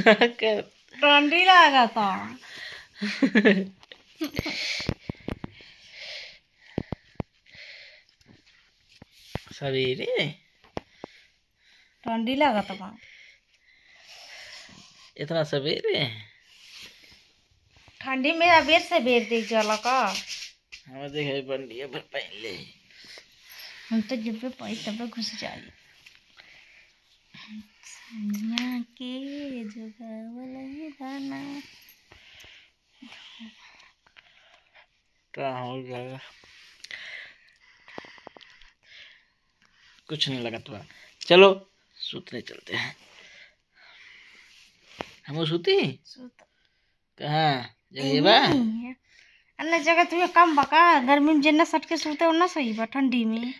ठंडी लगा था। सवेरे ठंडी लगा था। इतना सवेरे ठंडी में अबेर से बेर देख जाला का। हम देखे बंडिया पर पहन ले। हम तो जब पे पाई तब घुस जाए। सनिया के जुगावल दाना क्या हो जाएगा, कुछ नहीं लगा तो। चलो सूतने चलते हैं। हम सूती कहाँ जगह बा? अल्लाह जगह तुम्हें कम बका। गर्मी में जिन्ना सट के सूते उन्ना सही बा ठंडी में।